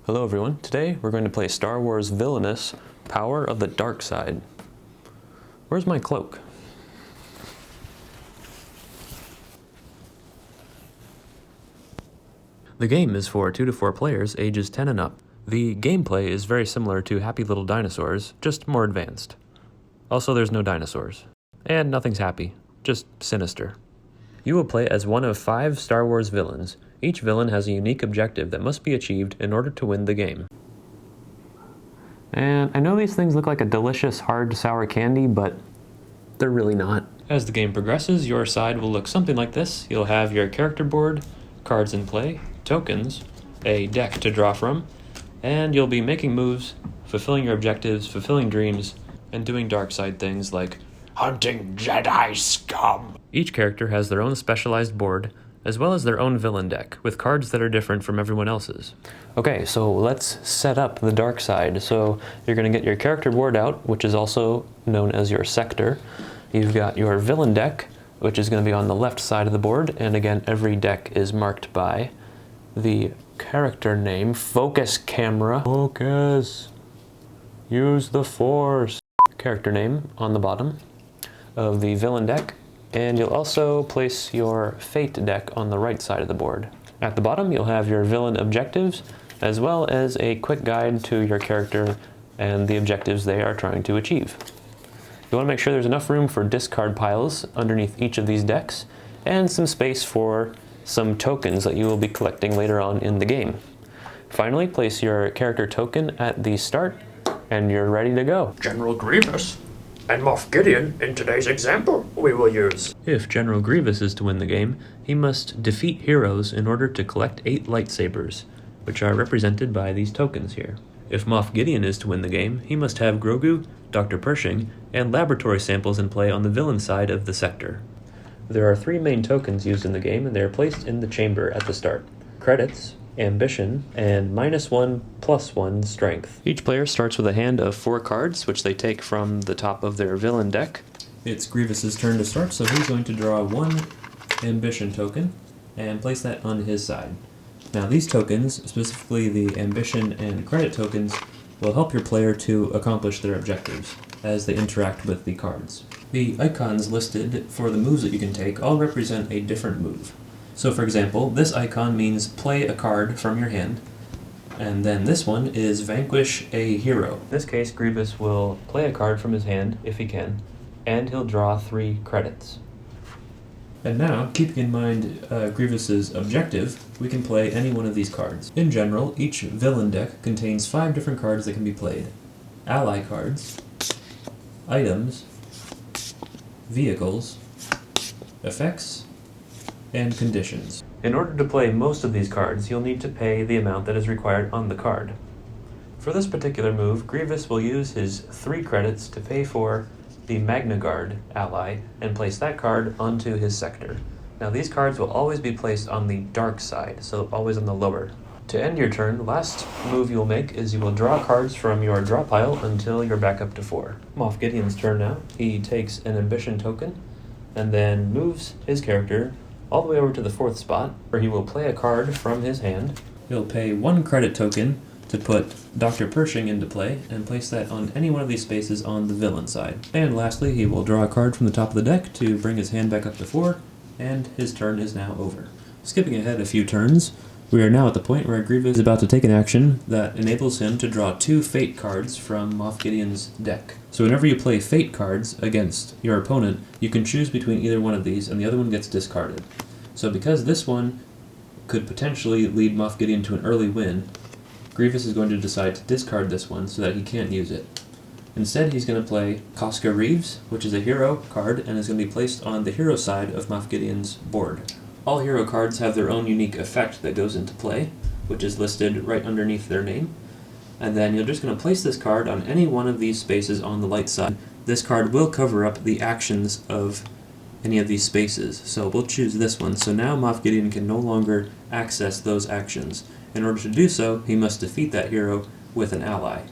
Hello everyone, today we're going to play Star Wars Villainous, Power of the Dark Side. Where's my cloak? The game is for 2 to 4 players, ages 10 and up. The gameplay is very similar to Happy Little Dinosaurs, just more advanced. Also, there's no dinosaurs. And nothing's happy, just sinister. You will play as one of 5 Star Wars villains. Each villain has a unique objective that must be achieved in order to win the game. And I know these things look like a delicious hard sour candy, but they're really not. As the game progresses, your side will look something like this. You'll have your character board, cards in play, tokens, a deck to draw from, and you'll be making moves, fulfilling your objectives, fulfilling dreams, and doing dark side things like hunting Jedi scum. Each character has their own specialized board, as well as their own villain deck, with cards that are different from everyone else's. Okay, so let's set up the dark side. So you're going to get your character board out, which is also known as your sector. You've got your villain deck, which is going to be on the left side of the board, and again, every deck is marked by the character name. Focus, camera. Focus. Use the Force. Character name on the bottom of the villain deck. And you'll also place your fate deck on the right side of the board. At the bottom, you'll have your villain objectives, as well as a quick guide to your character and the objectives they are trying to achieve. You want to make sure there's enough room for discard piles underneath each of these decks, and some space for some tokens that you will be collecting later on in the game. Finally, place your character token at the start, and you're ready to go. General Grievous and Moff Gideon in today's example we will use. If General Grievous is to win the game, he must defeat heroes in order to collect 8 lightsabers, which are represented by these tokens here. If Moff Gideon is to win the game, he must have Grogu, Dr. Pershing, and laboratory samples in play on the villain side of the sector. There are 3 main tokens used in the game, and they are placed in the chamber at the start. Credits, ambition, and -1/+1 strength. Each player starts with a hand of 4 cards, which they take from the top of their villain deck. It's Grievous's turn to start, so he's going to draw 1 ambition token and place that on his side. Now these tokens, specifically the ambition and credit tokens, will help your player to accomplish their objectives as they interact with the cards. The icons listed for the moves that you can take all represent a different move. So for example, this icon means play a card from your hand, and then this one is vanquish a hero. In this case, Grievous will play a card from his hand, if he can, and he'll draw 3 credits. And now, keeping in mind Grievous's objective, we can play any one of these cards. In general, each villain deck contains 5 different cards that can be played. Ally cards, items, vehicles, effects, and conditions. In order to play most of these cards, you'll need to pay the amount that is required on the card. For this particular move, Grievous will use his 3 credits to pay for the Magna Guard ally and place that card onto his sector. Now these cards will always be placed on the dark side, so always on the lower. To end your turn, the last move you'll make is you will draw cards from your draw pile until you're back up to 4. Moff Gideon's turn now. He takes an ambition token and then moves his character all the way over to the 4th spot, where he will play a card from his hand. He'll pay 1 credit token to put Dr. Pershing into play, and place that on any one of these spaces on the villain side. And lastly, he will draw a card from the top of the deck to bring his hand back up to 4, and his turn is now over. Skipping ahead a few turns, we are now at the point where Grievous is about to take an action that enables him to draw 2 fate cards from Moff Gideon's deck. So whenever you play fate cards against your opponent, you can choose between either one of these, and the other one gets discarded. So because this one could potentially lead Moff Gideon to an early win, Grievous is going to decide to discard this one so that he can't use it. Instead, he's going to play Casca Reeves, which is a hero card, and is going to be placed on the hero side of Moff Gideon's board. All hero cards have their own unique effect that goes into play, which is listed right underneath their name. And then you're just going to place this card on any one of these spaces on the light side. This card will cover up the actions of any of these spaces, so we'll choose this one. So now Moff Gideon can no longer access those actions. In order to do so, he must defeat that hero with an ally.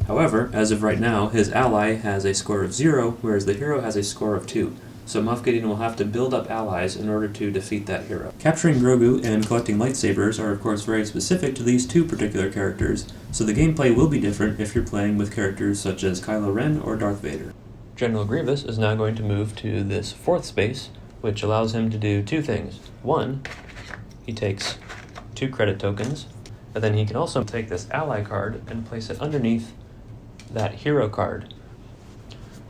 However, as of right now, his ally has a score of 0, whereas the hero has a score of 2. so Moff Gideon will have to build up allies in order to defeat that hero. Capturing Grogu and collecting lightsabers are of course very specific to these two particular characters, so the gameplay will be different if you're playing with characters such as Kylo Ren or Darth Vader. General Grievous is now going to move to this fourth space, which allows him to do two things. One, he takes 2 credit tokens, and then he can also take this ally card and place it underneath that hero card.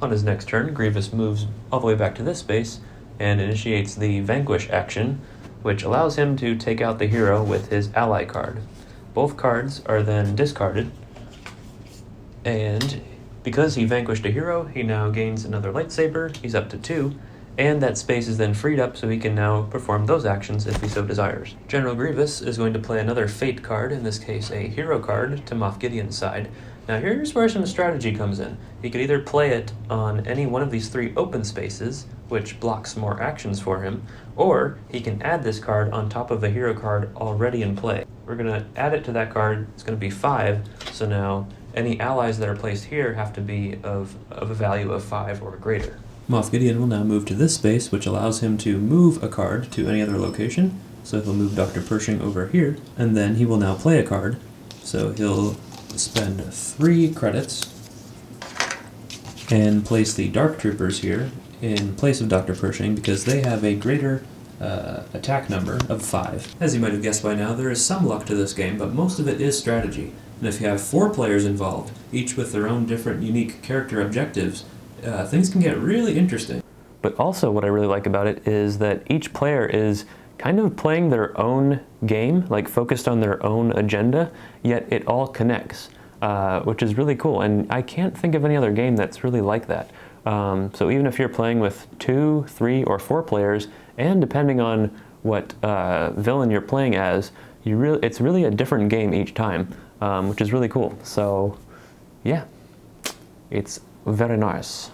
On his next turn, Grievous moves all the way back to this space and initiates the Vanquish action, which allows him to take out the hero with his ally card. Both cards are then discarded, and because he vanquished a hero, he now gains another lightsaber. He's up to 2, and that space is then freed up so he can now perform those actions if he so desires. General Grievous is going to play another Fate card, in this case a hero card, to Moff Gideon's side. Now here's where some strategy comes in. He could either play it on any one of these 3 open spaces, which blocks more actions for him, or he can add this card on top of a hero card already in play. We're going to add it to that card. It's going to be 5, so now any allies that are placed here have to be of a value of 5 or greater. Moff Gideon will now move to this space, which allows him to move a card to any other location. So he'll move Dr. Pershing over here, and then he will now play a card. So he'll spend 3 credits and place the Dark Troopers here in place of Dr. Pershing because they have a greater attack number of 5. As you might have guessed by now, there is some luck to this game, but most of it is strategy. And if you have 4 players involved, each with their own different unique character objectives, things can get really interesting. But also what I really like about it is that each player is kind of playing their own game, like focused on their own agenda, yet it all connects, which is really cool. And I can't think of any other game that's really like that. So even if you're playing with 2, 3, or 4 players, and depending on what villain you're playing as, it's really a different game each time, which is really cool. So yeah, it's very nice.